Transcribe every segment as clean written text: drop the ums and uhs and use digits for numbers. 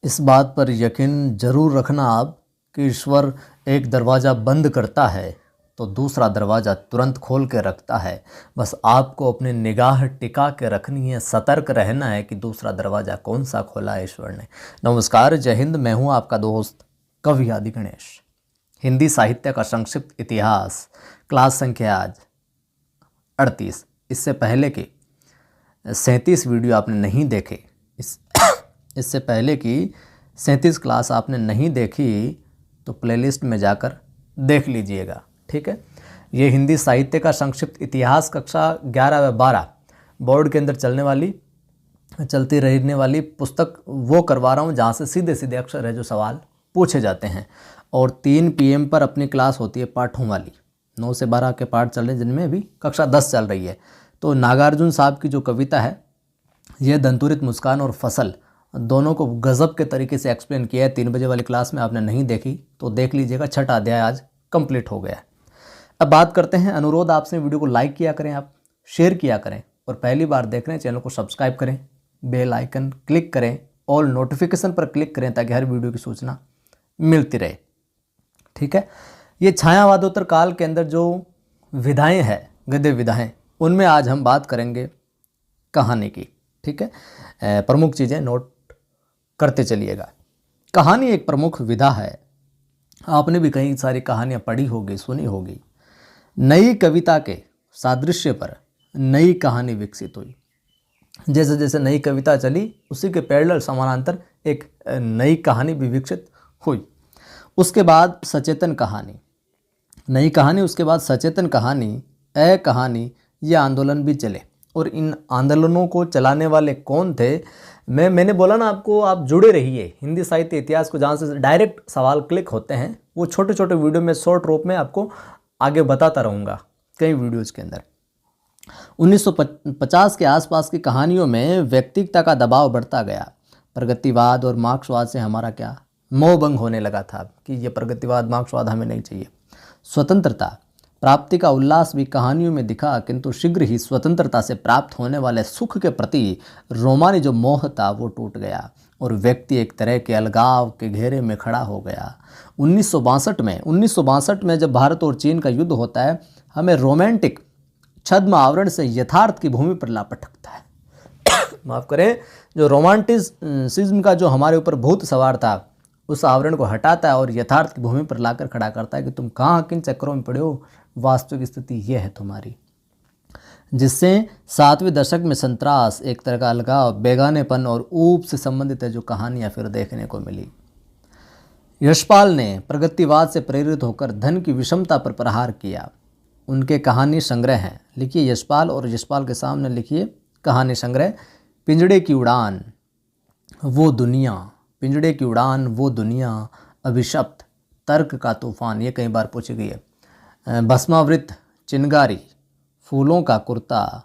इस बात पर यकीन जरूर रखना आप कि ईश्वर एक दरवाज़ा बंद करता है तो दूसरा दरवाज़ा तुरंत खोल के रखता है। बस आपको अपनी निगाह टिका के रखनी है, सतर्क रहना है कि दूसरा दरवाज़ा कौन सा खोला है ईश्वर ने। नमस्कार, जय हिंद। मैं हूँ आपका दोस्त कवि आदि गणेश। हिंदी साहित्य का संक्षिप्त इतिहास, क्लास संख्या आज 38। इससे पहले की 37 वीडियो आपने नहीं देखे, इससे पहले की 37 क्लास आपने नहीं देखी तो प्लेलिस्ट में जाकर देख लीजिएगा, ठीक है। ये हिंदी साहित्य का संक्षिप्त इतिहास कक्षा 11 व 12 बोर्ड के अंदर चलती रहने वाली पुस्तक वो करवा रहा हूँ जहाँ से सीधे सीधे अक्षर है जो सवाल पूछे जाते हैं। और 3 PM पर अपनी क्लास होती है पाठों वाली। 9 से 12 के पाठ चल रहे हैं, जिनमें अभी कक्षा 10 चल रही है। तो नागार्जुन साहब की जो कविता है, ये दंतुरित मुस्कान और फसल दोनों को गज़ब के तरीके से एक्सप्लेन किया है। 3 बजे वाली क्लास में आपने नहीं देखी तो देख लीजिएगा। 6ठा अध्याय आज कंप्लीट हो गया है। अब बात करते हैं, अनुरोध आपसे, वीडियो को लाइक किया करें, आप शेयर किया करें, और पहली बार देख रहे हैं चैनल को सब्सक्राइब करें, बेल आइकन क्लिक करें, ऑल नोटिफिकेशन पर क्लिक करें ताकि हर वीडियो की सूचना मिलती रहे, ठीक है। ये छायावादोत्तर काल के अंदर जो विधाएँ हैं, गद्य विधाएँ, उनमें आज हम बात करेंगे कहानी की, ठीक है। प्रमुख चीज़ें नोट करते चलिएगा। कहानी एक प्रमुख विधा है। आपने भी कई सारी कहानियाँ पढ़ी होगी, सुनी होगी। नई कविता के सादृश्य पर नई कहानी विकसित हुई। जैसे जैसे नई कविता चली, उसी के पैरेलल समानांतर एक नई कहानी भी विकसित हुई। उसके बाद सचेतन कहानी, नई कहानी, उसके बाद सचेतन कहानी, कहानी, ये आंदोलन भी चले। और इन आंदोलनों को चलाने वाले कौन थे? मैंने बोला ना आपको, आप जुड़े रहिए हिंदी साहित्य इतिहास को, जहाँ से डायरेक्ट सवाल क्लिक होते हैं। वो छोटे छोटे वीडियो में शॉर्ट रूप में आपको आगे बताता रहूँगा कई वीडियोज़ के अंदर। 1950 के आसपास की कहानियों में व्यक्तिगतता का दबाव बढ़ता गया। प्रगतिवाद और मार्क्सवाद से हमारा क्या मोह भंग होने लगा था कि ये प्रगतिवाद मार्क्सवाद हमें नहीं चाहिए। स्वतंत्रता प्राप्ति का उल्लास भी कहानियों में दिखा, किंतु शीघ्र ही स्वतंत्रता से प्राप्त होने वाले सुख के प्रति रोमानी जो मोह था वो टूट गया और व्यक्ति एक तरह के अलगाव के घेरे में खड़ा हो गया। 1962 में जब भारत और चीन का युद्ध होता है, हमें रोमांटिक छद्म आवरण से यथार्थ की भूमि पर ला पटकता है। माफ़ करें, जो रोमांटिसिज्म का जो हमारे ऊपर भूत सवार था, उस आवरण को हटाता है और यथार्थ की भूमि पर लाकर खड़ा करता है कि तुम कहाँ किन चक्करों में पड़े हो, वास्तविक स्थिति यह है तुम्हारी। जिससे 7वें दशक में संतरास, एक तरह का अलगाव, बेगानेपन और ऊब से संबंधित है जो कहानियाँ फिर देखने को मिली। यशपाल ने प्रगतिवाद से प्रेरित होकर धन की विषमता पर प्रहार किया। उनके कहानी संग्रह हैं, लिखिए यशपाल, और यशपाल के सामने लिखिए कहानी संग्रह पिंजड़े की उड़ान वो दुनिया, पिंजड़े की उड़ान वो दुनिया, अभिशप्त, तर्क का तूफान, ये कई बार पूछी गई है। भस्मावृत चिनगारी, फूलों का कुर्ता,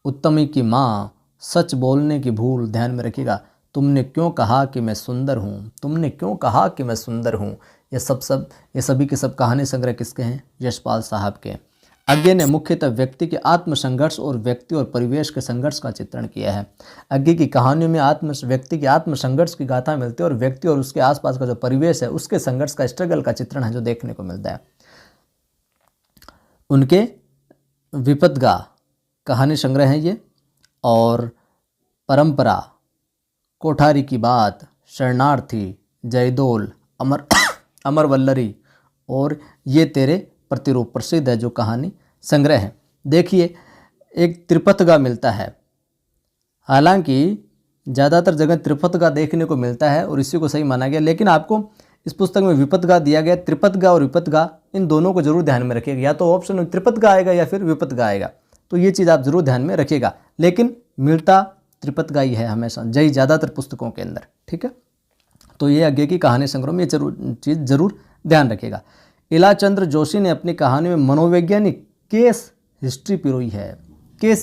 उत्तमी की माँ, सच बोलने की भूल, ध्यान में रखिएगा, तुमने क्यों कहा कि मैं सुंदर हूँ, तुमने क्यों कहा कि मैं सुंदर हूँ, ये सभी के सब कहानी संग्रह किसके हैं? यशपाल साहब के। अज्ञे ने मुख्यतः व्यक्ति के आत्मसंघर्ष और व्यक्ति और परिवेश के संघर्ष का चित्रण किया है। अज्ञे की कहानियों में व्यक्ति के आत्मसंघर्ष की गाथा मिलती है और व्यक्ति और उसके आसपास का जो परिवेश है उसके संघर्ष का, स्ट्रगल का चित्रण है जो देखने को मिलता है। उनके विपदगा कहानी संग्रह हैं ये, और परंपरा, कोठारी की बात, शरणार्थी, जयदोल, अमर वल्लरी और ये तेरे प्रतिरूप प्रसिद्ध है जो कहानी संग्रह है। देखिए, एक त्रिपथगा मिलता है। हालांकि ज़्यादातर जगह त्रिपथगा देखने को मिलता है और इसी को सही माना गया, लेकिन आपको इस पुस्तक में विपथगा दिया गया। त्रिपथगा और विपथगा, इन दोनों को जरूर ध्यान में रखिएगा। या तो ऑप्शन में त्रिपथगा आएगा या फिर विपथगा आएगा, तो ये चीज़ आप जरूर ध्यान में रखिएगा। लेकिन मिलता त्रिपथगा ही है हमेशा, ज़्यादातर पुस्तकों के अंदर, ठीक है। तो ये आगे की कहानी संग्रह में ये चीज़ जरूर ध्यान रखिएगा। इलाचंद्र जोशी ने अपनी कहानी में मनोवैज्ञानिक केस हिस्ट्री पिरोई है। केस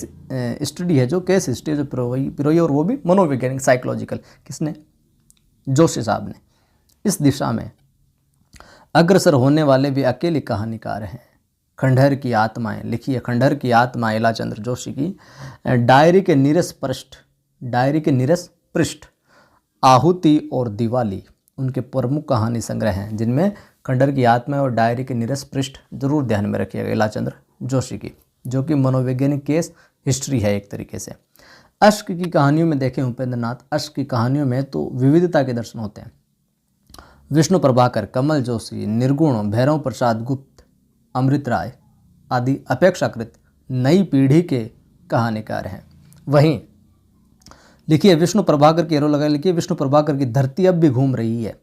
स्टडी है जो केस हिस्ट्री जो पिरोई, और वो भी मनोवैज्ञानिक, साइकोलॉजिकल। किसने? जोशी साहब ने। इस दिशा में अग्रसर होने वाले भी अकेले कहानीकार हैं। खंडहर की आत्माएं, लिखिए खंडहर की आत्मा, इलाचंद्र जोशी की। डायरी के नीरस पृष्ठ, आहुति और दिवाली उनके प्रमुख कहानी संग्रह हैं, जिनमें खंडहर की आत्मा और डायरी के नीरस पृष्ठ जरूर ध्यान में रखिएगा इलाचंद्र जोशी की, जो कि मनोवैज्ञानिक केस हिस्ट्री है एक तरीके से। अश्क की कहानियों में देखें उपेंद्र नाथ, अश्क की कहानियों में तो विविधता के दर्शन होते हैं। विष्णु प्रभाकर, कमल जोशी, निर्गुण, भैरव प्रसाद गुप्त, अमृत राय आदि अपेक्षाकृत नई पीढ़ी के कहानीकार हैं। वहीं लिखिए विष्णु प्रभाकर की एरो लगा, लिखिए विष्णु प्रभाकर की धरती अब भी घूम रही है।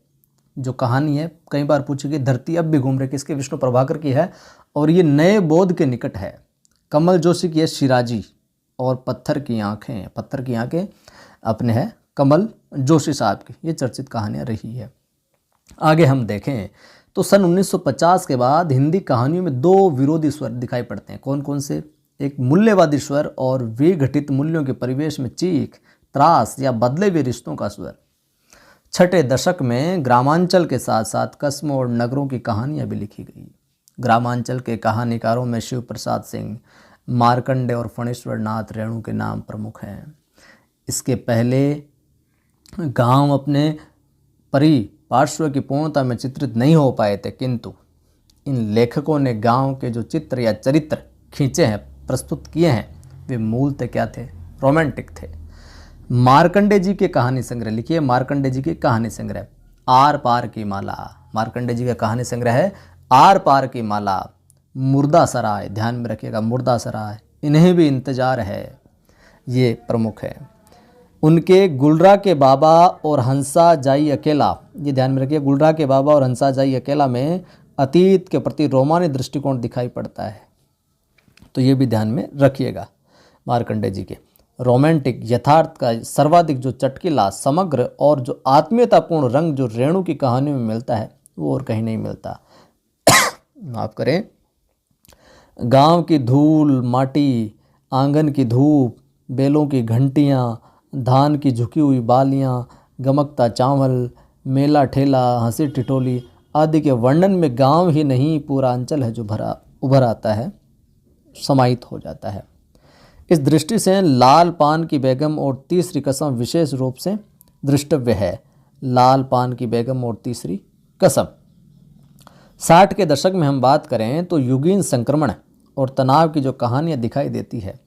जो कहानी है कई बार पूछी गई, धरती अब भी घूम रही, किसके? विष्णु प्रभाकर की है और ये नए बोध के निकट है। कमल जोशी की है शिराजी और पत्थर की आंखें अपने है कमल जोशी साहब की, ये चर्चित कहानियाँ रही है। आगे हम देखें तो सन 1950 के बाद हिंदी कहानियों में दो विरोधी स्वर दिखाई पड़ते हैं। कौन कौन से? एक मूल्यवादी स्वर और विघटित मूल्यों के परिवेश में चीख, त्रास या बदले हुए रिश्तों का स्वर। छठे दशक में ग्रामांचल के साथ साथ कस्बों और नगरों की कहानियाँ भी लिखी गई। ग्रामांचल के कहानीकारों में शिव प्रसाद सिंह, मार्कंडे और फणेश्वर नाथ रेणु के नाम प्रमुख हैं। इसके पहले गांव अपने परिपार्श्व की पूर्णता में चित्रित नहीं हो पाए थे, किंतु इन लेखकों ने गांव के जो चित्र या चरित्र खींचे हैं, प्रस्तुत किए हैं, वे मूलतः क्या थे? रोमांटिक थे। मार्कंडे जी के कहानी संग्रह लिखिए, मार्कंडे जी के कहानी संग्रह आर पार की माला, मार्कंडे जी का कहानी संग्रह है आर पार की माला। मुर्दा सराय, ध्यान में रखिएगा, मुर्दा सराय, इन्हें भी इंतजार है, ये प्रमुख है। उनके गुलरा के बाबा और हंसा जाई अकेला, ये ध्यान में रखिए, गुलरा के बाबा और हंसा जाई अकेला में अतीत के प्रति रोमानी दृष्टिकोण दिखाई पड़ता है, तो ये भी ध्यान में रखिएगा। मार्कंडे जी के रोमांटिक यथार्थ का सर्वाधिक जो चटकीला, समग्र और जो आत्मीयतापूर्ण रंग जो रेणु की कहानियों में मिलता है, वो और कहीं नहीं मिलता। माफ करें, गांव की धूल माटी, आंगन की धूप, बेलों की घंटियाँ, धान की झुकी हुई बालियाँ, गमकता चावल, मेला ठेला, हंसी ठिठोली आदि के वर्णन में गांव ही नहीं पूरा अंचल है जो उभर आता है, समाहित हो जाता है। इस दृष्टि से लाल पान की बेगम और तीसरी कसम विशेष रूप से दृष्टव्य है। लाल पान की बेगम और तीसरी कसम। 60 के दशक में हम बात करें तो युगीन संक्रमण और तनाव की जो कहानियाँ दिखाई देती है,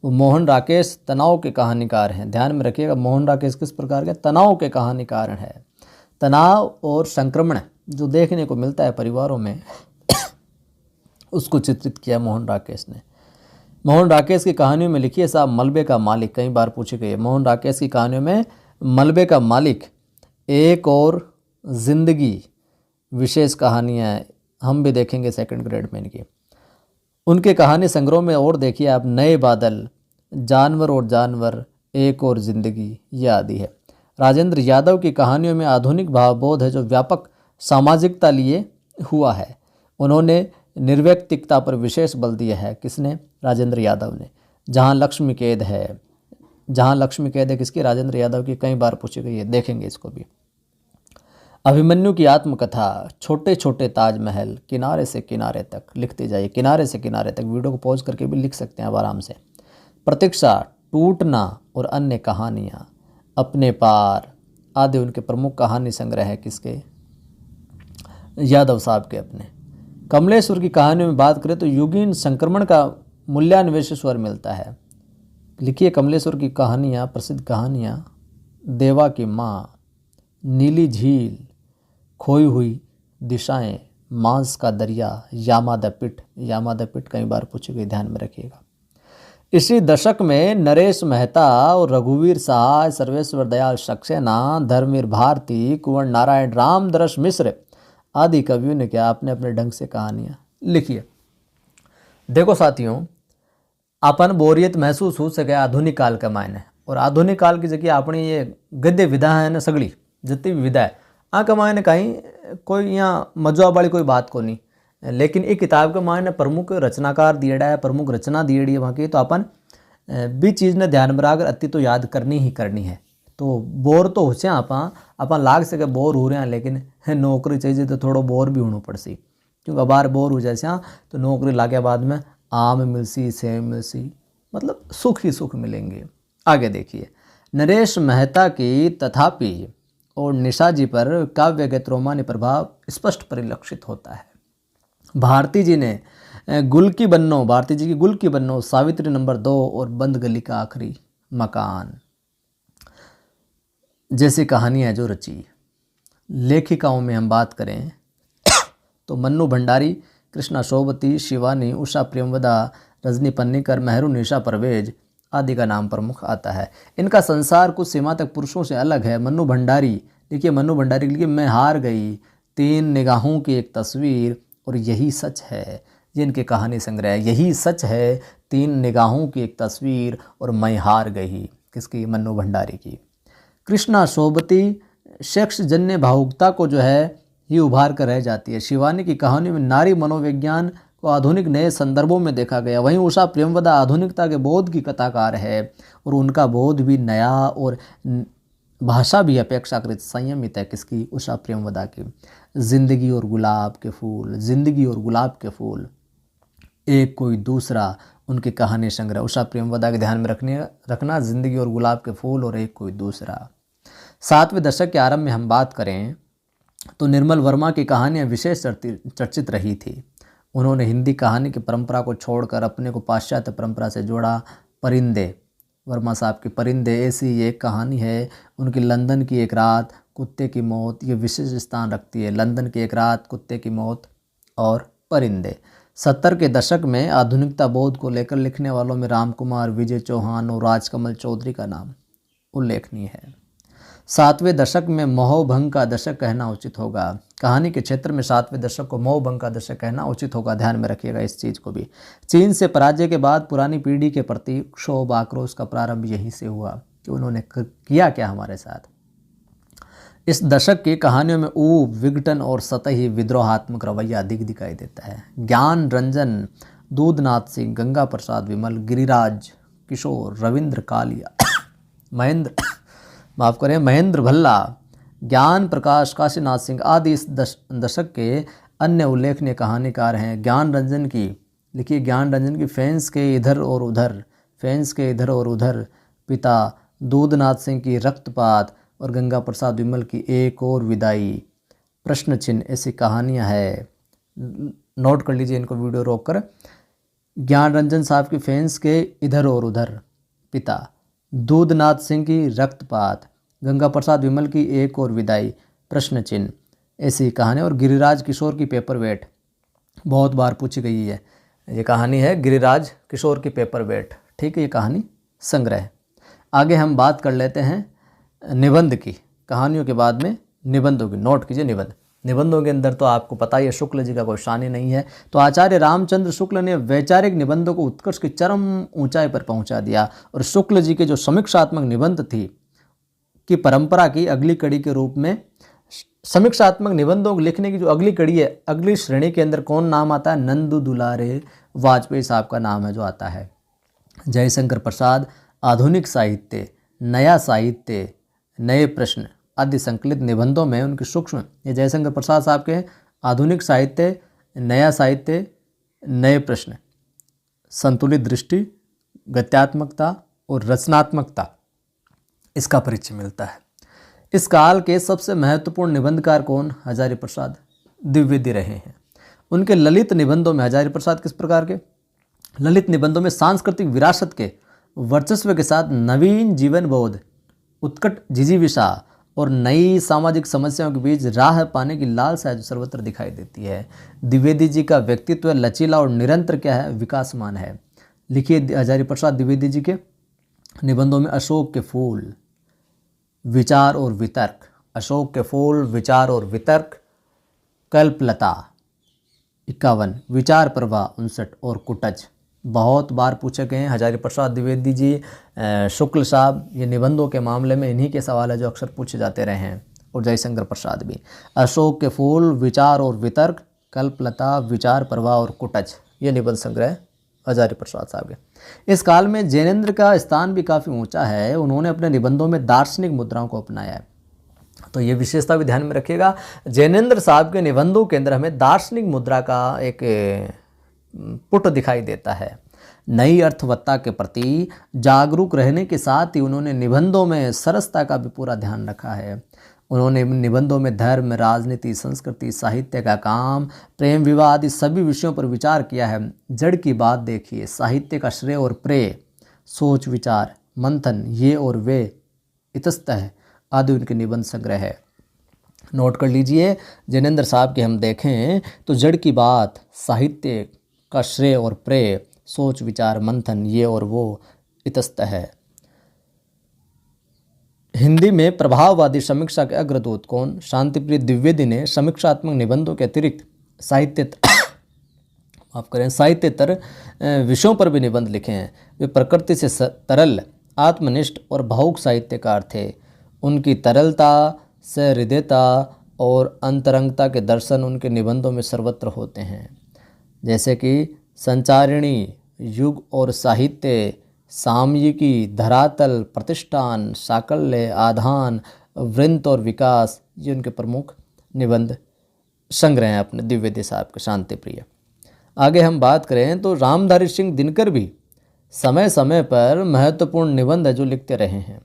वो मोहन राकेश तनाव के कहानीकार हैं। ध्यान में रखिएगा, मोहन राकेश किस प्रकार के? तनाव के कहानीकार हैं। तनाव और संक्रमण जो देखने को मिलता है परिवारों में, उसको चित्रित किया मोहन राकेश ने। मोहन राकेश की कहानियों में लिखिए साहब मलबे का मालिक, कई बार पूछी गई है। मोहन राकेश की कहानियों में मलबे का मालिक, एक और जिंदगी, विशेष कहानियाँ हम भी देखेंगे सेकंड ग्रेड में इनकी। उनके कहानी संग्रह में और देखिए आप, नए बादल, जानवर और जानवर, एक और जिंदगी, ये आदि है। राजेंद्र यादव की कहानियों में आधुनिक भावबोध है जो व्यापक सामाजिकता लिए हुआ है। उन्होंने निर्व्यक्तिकता पर विशेष बल दिया है। किसने? राजेंद्र यादव ने। जहाँ लक्ष्मी कैद है, जहाँ लक्ष्मी कैद है किसकी? राजेंद्र यादव की, कई बार पूछी गई है, देखेंगे इसको भी। अभिमन्यु की आत्मकथा, छोटे छोटे ताजमहल, किनारे से किनारे तक, लिखते जाइए, किनारे से किनारे तक, वीडियो को पॉज करके भी लिख सकते हैं आप आराम से। प्रतीक्षा, टूटना और अन्य कहानियाँ, अपने पार आदि उनके प्रमुख कहानी संग्रह है। किसके? यादव साहब के अपने। कमलेश्वर की कहानियों में बात करें तो युगीन संक्रमण का मूल्यान्वेषी स्वर मिलता है। लिखिए कमलेश्वर की कहानियाँ, प्रसिद्ध कहानियाँ, देवा की माँ, नीली झील, खोई हुई दिशाएं, मांस का दरिया, यामा द पिट कई बार पूछी गई, ध्यान में रखिएगा। इसी दशक में नरेश मेहता और रघुवीर सहाय, सर्वेश्वर दयाल सक्सेना, धर्मवीर भारती, कुंवर नारायण रामदरस मिश्र आदि कवियों ने क्या अपने अपने ढंग से कहानियाँ लिखी है। देखो साथियों, अपन बोरियत महसूस हो सके आधुनिक काल के मायने, और आधुनिक काल की जगह अपनी ये गद्य विधा है ना, सगड़ी जितनी भी विधा है आ के मायने कहीं कोई यहाँ मजवा वाली कोई बात को नहीं, लेकिन एक किताब के मायने प्रमुख रचनाकार दिएड़ा है, प्रमुख रचना दिएड़ी है वहाँ की, तो अपन भी चीज़ ने ध्यान में रखकर अति तो याद करनी ही करनी है। तो बोर तो हो अपन लाग सके बोर हो रहे हैं, लेकिन नौकरी चाहिए तो थोड़ा बोर भी होना पड़सी, क्योंकि बार बोर हो जाए तो नौकरी लागे बाद में आम मिलसी, सेम मिलसी, मतलब सुख ही सुख मिलेंगे। आगे देखिए, नरेश मेहता की तथापि और निशाजी पर काव्यगत रोमानी प्रभाव स्पष्ट परिलक्षित होता है। भारती जी की गुल की बन्नो, सावित्री नंबर 2 और बंद गली का आखिरी मकान जैसी कहानियाँ जो रची। लेखिकाओं में हम बात करें तो मन्नू भंडारी, कृष्णा सोबती, शिवानी, उषा प्रेमवदा, रजनी पन्नीकर, मेहरुनिशा परवेज आदि का नाम प्रमुख आता है। इनका संसार कुछ सीमा तक पुरुषों से अलग है। मन्नू भंडारी लिखिए मैं हार गई, 3 निगाहों की एक तस्वीर और यही सच है। ये इनके कहानी संग्रह है। यही सच है, 3 निगाहों की एक तस्वीर और मैं हार गई। किसकी? मन्नू भंडारी की। कृष्णा सोबती सेक्स जन्य भावुकता को जो है ही उभार कर रह जाती है। शिवानी की कहानी में नारी मनोविज्ञान को आधुनिक नए संदर्भों में देखा गया। वहीं उषा प्रेमवदा आधुनिकता के बोध की कथाकार है और उनका बोध भी नया और भाषा भी अपेक्षाकृत संयमित है। किसकी? उषा प्रेमवदा की। जिंदगी और गुलाब के फूल, एक कोई दूसरा उनकी कहानी संग्रह। उषा प्रेमवदा के ध्यान में रखना जिंदगी और गुलाब के फूल और एक कोई दूसरा। 7वें दशक के आरंभ में हम बात करें तो निर्मल वर्मा की कहानियाँ विशेष चर्चित रही थी। उन्होंने हिंदी कहानी की परंपरा को छोड़कर अपने को पाश्चात्य परंपरा से जोड़ा। परिंदे, वर्मा साहब की परिंदे ऐसी एक कहानी है। उनकी लंदन की एक रात, कुत्ते की मौत, ये विशेष स्थान रखती है। लंदन की एक रात, कुत्ते की मौत और परिंदे। 70 के दशक में आधुनिकता बोध को लेकर लिखने वालों में रामकुमार, विजय चौहान और राजकमल चौधरी का नाम उल्लेखनीय है। 7वें दशक में मोहभंग का दशक कहना उचित होगा। कहानी के क्षेत्र में 7वें दशक को मोहभंग का दशक कहना उचित होगा। ध्यान में रखिएगा इस चीज़ को भी। चीन से पराजय के बाद पुरानी पीढ़ी के प्रति क्षोभ आक्रोश का प्रारंभ यहीं से हुआ कि उन्होंने किया क्या हमारे साथ। इस दशक की कहानियों में ऊब, विघटन और सतही विद्रोहात्मक रवैया अधिक दिखाई देता है। ज्ञान रंजन, दूधनाथ सिंह, गंगा प्रसाद विमल, गिरिराज किशोर, रविंद्र कालिया, महेंद्र भल्ला, ज्ञान प्रकाश, काशीनाथ सिंह आदि इस दशक के अन्य उल्लेखनीय कहानीकार हैं। ज्ञान रंजन की फैंस के इधर और उधर, पिता, दूधनाथ सिंह की रक्तपात और गंगा प्रसाद विमल की एक और विदाई, प्रश्न चिन्ह ऐसी कहानियां है। नोट कर लीजिए इनको वीडियो रोककर। ज्ञान रंजन साहब की फैंस के इधर और उधर, पिता, दूधनाथ सिंह की रक्तपात, गंगा प्रसाद विमल की एक और विदाई, प्रश्न चिन्ह ऐसी कहानी। और गिरिराज किशोर की पेपरवेट बहुत बार पूछी गई है। ये कहानी है गिरिराज किशोर की पेपरवेट। ठीक है, ये कहानी संग्रह। आगे हम बात कर लेते हैं निबंध की। कहानियों के बाद में निबंधों की। नोट कीजिए निबंधों के अंदर तो आपको पता ही है शुक्ल जी का कोई शान ही नहीं है। तो आचार्य रामचंद्र शुक्ल ने वैचारिक निबंधों को उत्कर्ष की चरम ऊंचाई पर पहुंचा दिया और शुक्ल जी के जो समीक्षात्मक निबंध थी की परंपरा की अगली कड़ी के रूप में समीक्षात्मक निबंधों को लिखने की जो अगली कड़ी है, अगली श्रेणी के अंदर कौन नाम आता है? नंदू दुलारे वाजपेयी साहब का नाम है जो आता है। जयशंकर प्रसाद आधुनिक साहित्य, नया साहित्य, नए प्रश्न आदि संकलित निबंधों में उनकी सूक्ष्म, ये जयशंकर प्रसाद साहब के आधुनिक साहित्य, नया साहित्य, नए प्रश्न, संतुलित दृष्टि, गत्यात्मकता और रचनात्मकता, इसका परिचय मिलता है। इस काल के सबसे महत्वपूर्ण निबंधकार कौन? हजारी प्रसाद द्विवेदी रहे हैं। उनके ललित निबंधों में हजारी प्रसाद किस प्रकार के ललित निबंधों में सांस्कृतिक विरासत के वर्चस्व के साथ नवीन जीवन बोध, उत्कट जिजीविषा और नई सामाजिक समस्याओं के बीच राह पाने की लालसा जो सर्वत्र दिखाई देती है। द्विवेदी जी का व्यक्तित्व लचीला और निरंतर क्या है? विकासमान है। लिखिए हजारी प्रसाद द्विवेदी जी के निबंधों में अशोक के फूल, विचार और वितर्क, अशोक के फूल, विचार और वितर्क, कल्पलता 51, विचार प्रवाह 59 और कुटज बहुत बार पूछे गए हैं। हजारी प्रसाद द्विवेदी जी, शुक्ल साहब, ये निबंधों के मामले में इन्हीं के सवाल है जो अक्सर पूछे जाते रहे हैं। और जयशंकर प्रसाद भी। अशोक के फूल, विचार और वितर्क, कल्पलता, विचार प्रवाह और कुटज, ये निबंध संग्रह हजारी प्रसाद साहब के। इस काल में जैनेन्द्र का स्थान भी काफ़ी ऊंचा है। उन्होंने अपने निबंधों में दार्शनिक मुद्राओं को अपनाया है, तो ये विशेषता भी ध्यान में रखिएगा। जैनेन्द्र साहब के निबंधों के अंदर हमें दार्शनिक मुद्रा का एक पुट दिखाई देता है। नई अर्थवत्ता के प्रति जागरूक रहने के साथ ही उन्होंने निबंधों में सरसता का भी पूरा ध्यान रखा है। उन्होंने निबंधों में धर्म, राजनीति, संस्कृति, साहित्य का काम, प्रेम, विवाह आदि सभी विषयों पर विचार किया है। जड़ की बात देखिए, साहित्य का श्रेय और प्रेय, सोच विचार, मंथन, ये और वे, इतस्तः आदि उनके निबंध संग्रह है। नोट कर लीजिए, जैनेंद्र साहब के हम देखें तो जड़ की बात, साहित्य का श्रेय और प्रेय, सोच विचार, मंथन, ये और वो, इतस्तः है। हिंदी में प्रभाववादी समीक्षा के अग्रदूत कौन? शांतिप्रिय द्विवेदी ने समीक्षात्मक निबंधों के अतिरिक्त साहित्येतर विषयों पर भी निबंध लिखे हैं। वे प्रकृति से तरल, आत्मनिष्ठ और भावुक साहित्यकार थे। उनकी तरलता, सहृदयता और अंतरंगता के दर्शन उनके निबंधों में सर्वत्र होते हैं, जैसे कि संचारिणी, युग और साहित्य, सामयिकी, धरातल, प्रतिष्ठान, साकल्य, आधान, वृंत और विकास, ये उनके प्रमुख निबंध संग्रह हैं अपने द्विवेदी साहब के शांतिप्रिय। आगे हम बात करें तो रामधारी सिंह दिनकर भी समय समय पर महत्वपूर्ण निबंध जो लिखते रहे हैं,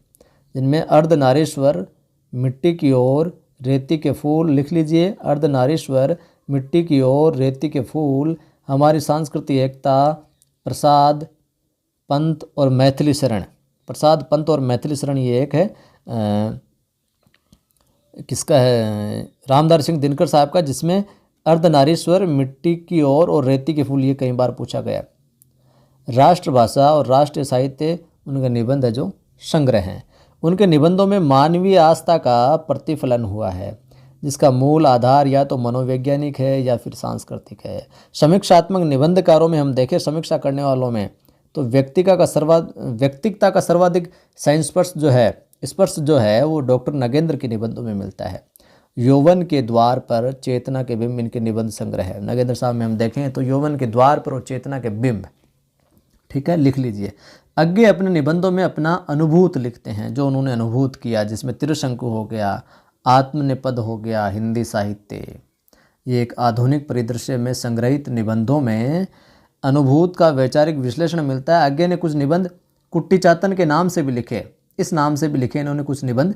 जिनमें अर्धनारीश्वर, मिट्टी की ओर, रेती के फूल, लिख लीजिए, अर्धनारीश्वर, मिट्टी की ओर, रेती के फूल, हमारी सांस्कृतिक एकता, प्रसाद, पंत और मैथिली शरण। प्रसाद, पंत और मैथिली शरण ये एक है किसका है? रामधारी सिंह दिनकर साहब का, जिसमें अर्धनारीश्वर, मिट्टी की ओर और रेती के फूल ये कई बार पूछा गया। राष्ट्रभाषा और राष्ट्रीय साहित्य उनका निबंध है जो संग्रह हैं। उनके निबंधों में मानवीय आस्था का प्रतिफलन हुआ है, जिसका मूल आधार या तो मनोवैज्ञानिक है या फिर सांस्कृतिक है। समीक्षात्मक निबंधकारों में हम देखें, समीक्षा करने वालों में तो व्यक्तिकता का सर्वाधिक स्पर्श जो है वो डॉक्टर नगेंद्र के निबंधों में मिलता है। यौवन के द्वार पर, चेतना के बिंब, इनके निबंध संग्रह है। नगेंद्र साहब में हम देखें तो यौवन के द्वार पर और चेतना के बिंब, ठीक है, लिख लीजिए। आगे अपने निबंधों में अपना अनुभूत लिखते हैं, जो उन्होंने अनुभूत किया, जिसमें त्रिशंकु हो गया, आत्मनिपद हो गया, हिंदी साहित्य। ये एक आधुनिक परिदृश्य में संग्रहित निबंधों में अनुभूत का वैचारिक विश्लेषण मिलता है। आगे ने कुछ निबंध कुट्टी चातन के नाम से भी लिखे, इस नाम से भी लिखे इन्होंने कुछ निबंध।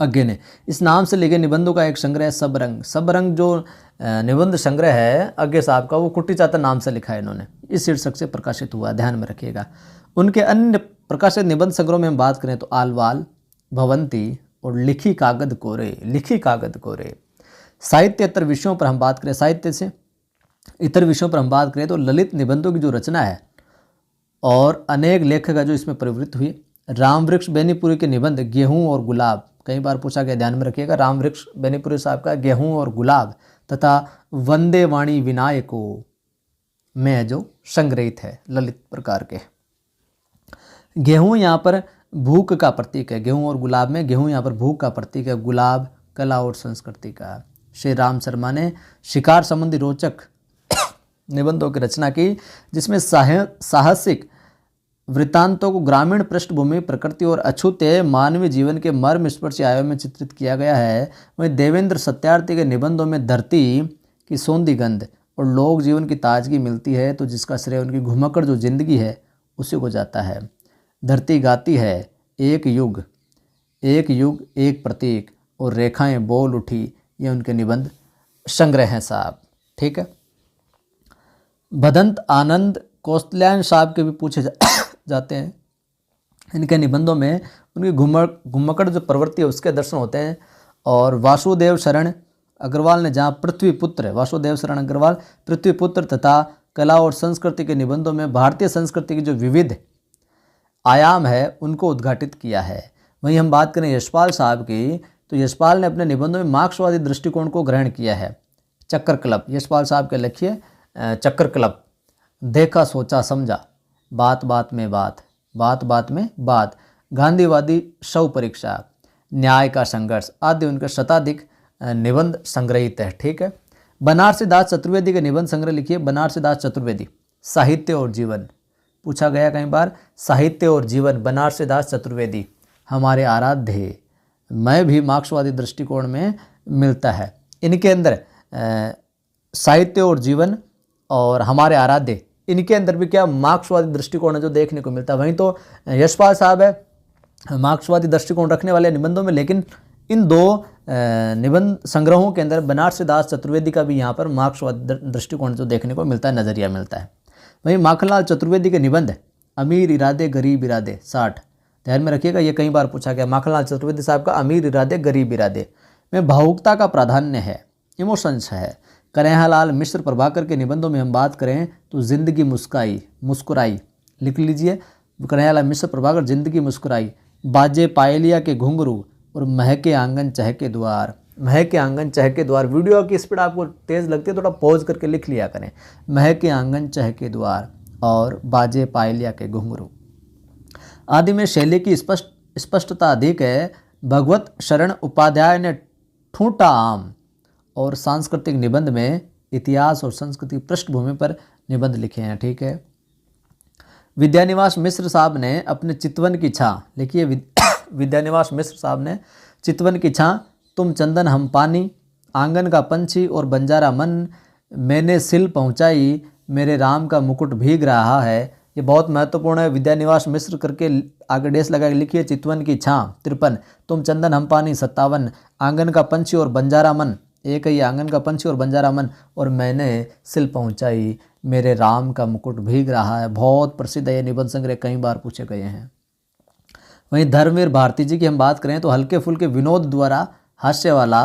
आगे ने इस नाम से लिखे निबंधों का एक संग्रह है सबरंग। सबरंग जो निबंध संग्रह है आगे साहब का, वो कुट्टी चातन नाम से लिखा है इन्होंने, इस शीर्षक से प्रकाशित हुआ, ध्यान में रखिएगा। उनके अन्य प्रकाशित निबंध संग्रह में हम बात करें तो आलवाल, भवंती और लिखी कागद कोरे। साहित्येतर विषयों पर हम बात करें, साहित्य से इतर विषयों पर हम बात करें तो ललित निबंधों की जो रचना है और अनेक लेखक जो इसमें प्रवृत्त हुए। रामवृक्ष बेनीपुरी के निबंध गेहूं और गुलाब, कई बार पूछा गया, ध्यान में रखिएगा। रामवृक्ष बेनीपुरी साहब का गेहूं और गुलाब तथा वंदे वाणी विनायको में जो संग्रहित है ललित प्रकार के। गेहूं यहाँ पर भूख का प्रतीक है, गेहूं और गुलाब में गेहूं यहाँ पर भूख का प्रतीक है, गुलाब कला और संस्कृति का। श्री राम शर्मा ने शिकार संबंधी रोचक निबंधों की रचना की, जिसमें साहसिक वृत्तांतों को ग्रामीण पृष्ठभूमि, प्रकृति और अछूते मानवीय जीवन के मर्म स्पर्शी आयाम में चित्रित किया गया है। वहीं देवेंद्र सत्यार्थी के निबंधों में धरती की सौंधी गंध और लोक जीवन की ताजगी मिलती है, तो जिसका श्रेय उनकी घुमक्कड़ जो जिंदगी है उसी को जाता है। धरती गाती है, एक युग एक प्रतीक और रेखाएं बोल उठी, ये उनके निबंध संग्रह हैं साहब, ठीक है। भदंत आनंद कौशल्यान साहब के भी पूछे जाते हैं। इनके निबंधों में उनकी घुमक्कड़ जो प्रवृत्ति है उसके दर्शन होते हैं। और वासुदेव शरण अग्रवाल ने जहाँ वासुदेव शरण अग्रवाल पृथ्वी पुत्र तथा कला और संस्कृति के निबंधों में भारतीय संस्कृति की जो विविध आयाम है उनको उद्घाटित किया है। वहीं हम बात करें यशपाल साहब की, तो यशपाल ने अपने निबंधों में मार्क्सवादी दृष्टिकोण को ग्रहण किया है। चक्कर क्लब, यशपाल साहब के लिखिए चक्कर क्लब, देखा सोचा समझा, बात बात में बात, गांधीवादी शव परीक्षा, न्याय का संघर्ष आदि उनके शताधिक निबंध संग्रहित है, ठीक है। बनारसी दास चतुर्वेदी के निबंध संग्रह लिखिए। बनारसी दास चतुर्वेदी, साहित्य और जीवन, पूछा गया कई बार, साहित्य और जीवन, बनारसी दास चतुर्वेदी हमारे आराध्य में भी मार्क्सवादी दृष्टिकोण में मिलता है। इनके अंदर साहित्य और जीवन और हमारे आराध्य इनके अंदर भी क्या मार्क्सवादी दृष्टिकोण है जो देखने को मिलता है। वहीं तो यशपाल साहब है मार्क्सवादी दृष्टिकोण रखने वाले निबंधों में, लेकिन इन दो निबंध संग्रहों के अंदर बनारसी दास चतुर्वेदी का भी यहाँ पर मार्क्सवादी दृष्टिकोण जो देखने को मिलता है, नज़रिया मिलता है। वहीं माखनलाल चतुर्वेदी के निबंध अमीर इरादे गरीब इरादे 60, ध्यान में रखिएगा, ये कई बार पूछा गया। माखनलाल चतुर्वेदी साहब का अमीर इरादे गरीब इरादे में भावुकता का प्राधान्य है, इमोशंस है। कन्हैयालाल मिश्र प्रभाकर के निबंधों में हम बात करें तो जिंदगी मुस्कुराई लिख लीजिए। कन्हैयालाल मिश्र प्रभाकर जिंदगी मुस्कुराई, बाजे पायलिया के घुंघरू और महके आंगन चहके द्वार। महके आंगन चहके द्वार, वीडियो की स्पीड आपको तेज़ लगती है, थोड़ा पॉज करके लिख लिया करें। महके आंगन चहके द्वार और बाजे पायलिया के घुंघरू आदि में शैली की स्पष्टता अधिक है। भगवत शरण उपाध्याय ने ठूंठा आम और सांस्कृतिक निबंध में इतिहास और संस्कृति पृष्ठभूमि पर निबंध लिखे हैं। ठीक है। विद्यानिवास मिश्र साहब ने अपने चितवन की छां लिखिए। विद्यानिवास मिश्र साहब ने चितवन की छां, तुम चंदन हम पानी, आंगन का पंछी और बंजारा मन, मैंने सिल पहुंचाई, मेरे राम का मुकुट भीग रहा है। ये बहुत महत्वपूर्ण है। विद्यानिवास मिश्र करके आगे डेस लगा के लिखिए। चितवन की छां 53, तुम चंदन हम पानी 57, आंगन का पंछी और बंजारा मन, एक ही आंगन का पंछी और बंजारा मन, और मैंने सिल पहुंचाई, मेरे राम का मुकुट भीग रहा है। बहुत प्रसिद्ध है ये निबंध संग्रह, कई बार पूछे गए हैं। वहीं धर्मवीर भारती जी की हम बात करें तो हल्के फुल्के विनोद द्वारा हास्य वाला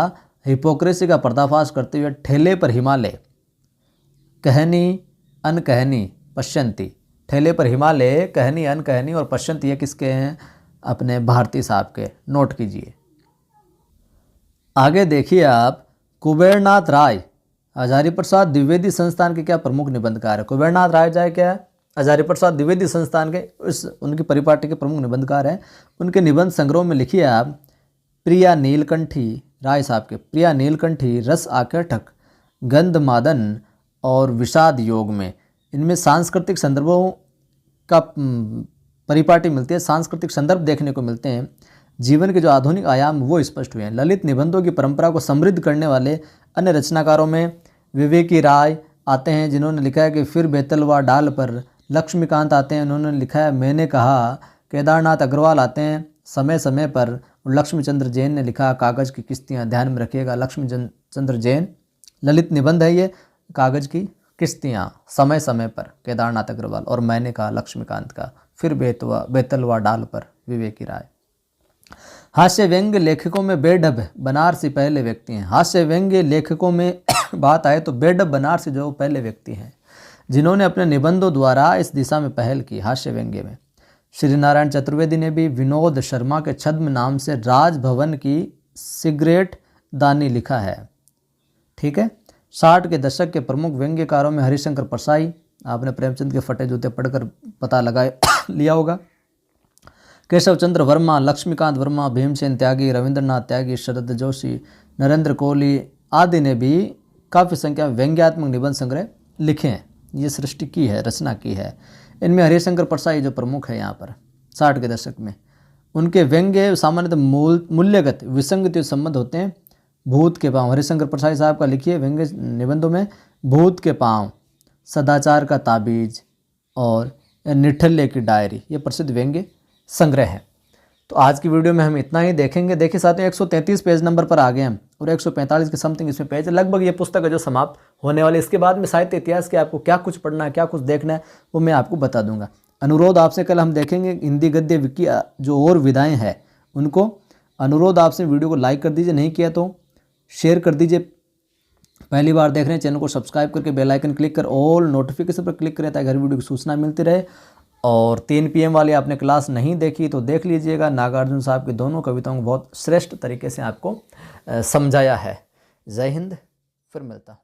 हिपोक्रेसी का पर्दाफाश करते हुए ठेले पर हिमालय, कहनी अनकहनी पश्यंती, ठेले पर हिमालय, कहनी अनकहनी और पश्यंती, ये किसके हैं? अपने भारती साहब के, नोट कीजिए। आगे देखिए आप, कुबेरनाथ राय हजारी प्रसाद द्विवेदी संस्थान के क्या प्रमुख निबंधकार है? कुबेरनाथ राय जाए क्या है? हजारी प्रसाद द्विवेदी संस्थान के उनकी परिपाटी के प्रमुख निबंधकार हैं। उनके निबंध संग्रह में लिखिए आप, प्रिया नीलकंठी राय साहब के, प्रिया नीलकंठी, रस आकेठक, गंध मादन और विषाद योग में, इनमें सांस्कृतिक संदर्भों का परिपाटी मिलती है, सांस्कृतिक संदर्भ देखने को मिलते हैं। जीवन के जो आधुनिक आयाम वो स्पष्ट हुए हैं। ललित निबंधों की परंपरा को समृद्ध करने वाले अन्य रचनाकारों में विवेकी राय आते हैं, जिन्होंने लिखा है कि फिर बेतलवा डाल पर। लक्ष्मीकांत आते हैं, उन्होंने लिखा है मैंने कहा। केदारनाथ अग्रवाल आते हैं समय समय पर। लक्ष्मीचंद्र जैन ने लिखा कागज़ की किस्तियाँ, ध्यान में रखिएगा, लक्ष्मीचंद्र जैन, ललित निबंध है ये, कागज़ की किस्तियाँ समय समय पर, केदारनाथ अग्रवाल। और मैंने कहा लक्ष्मीकांत का। फिर बेतलवा डाल पर, विवेकी राय। हास्य व्यंग्य लेखकों में बेढब बनारसी पहले व्यक्ति हैं। हास्य व्यंग्य लेखकों में बात आए तो बेढब बनारसी जो पहले व्यक्ति हैं जिन्होंने अपने निबंधों द्वारा इस दिशा में पहल की। हास्य व्यंग्य में श्री नारायण चतुर्वेदी ने भी विनोद शर्मा के छद्म नाम से राजभवन की सिगरेट दानी लिखा है। ठीक है। 60 के दशक के प्रमुख व्यंग्यकारों में हरिशंकर परसाई, आपने प्रेमचंद के फटे जूते पढ़कर पता लगा लिया होगा। केशव चंद्र वर्मा, लक्ष्मीकांत वर्मा, भीमसेन त्यागी, रविंद्रनाथ त्यागी, शरद जोशी, नरेंद्र कोहली आदि ने भी काफ़ी संख्या में व्यंग्यात्मक निबंध संग्रह लिखे हैं, ये सृष्टि की है, रचना की है। इनमें हरिशंकर परसाई जो प्रमुख है यहाँ पर 60 के दशक में, उनके व्यंग्य सामान्यतः मूल्यगत विसंगति संबंध होते हैं। भूत के पाँव, हरिशंकर परसाई साहब का लिखिए व्यंग्य निबंधों में भूत के पाँव, सदाचार का ताबीज और निठल्ले की डायरी, ये प्रसिद्ध व्यंग्य संग्रह है। तो आज की वीडियो में हम इतना ही देखेंगे। देखिए साथियों 133 पेज नंबर पर आ गए हम और 145 के समथिंग इसमें पेज, लगभग ये पुस्तक है जो समाप्त होने वाली। इसके बाद में साहित्य इतिहास के आपको क्या कुछ पढ़ना है, क्या कुछ देखना है, वो मैं आपको बता दूंगा। अनुरोध आपसे, कल हम देखेंगे हिंदी गद्य विकी जो और विधाएँ हैं उनको। अनुरोध आपसे वीडियो को लाइक कर दीजिए, नहीं किया तो शेयर कर दीजिए। पहली बार देख रहे हैं चैनल को सब्सक्राइब करके बेल आइकन क्लिक कर ऑल नोटिफिकेशन पर क्लिक करें ताकि हर वीडियो की सूचना मिलती रहे। और 3 PM वाली आपने क्लास नहीं देखी तो देख लीजिएगा। नागार्जुन साहब की दोनों कविताओं को बहुत श्रेष्ठ तरीके से आपको समझाया है। जय हिंद, फिर मिलता हूँ।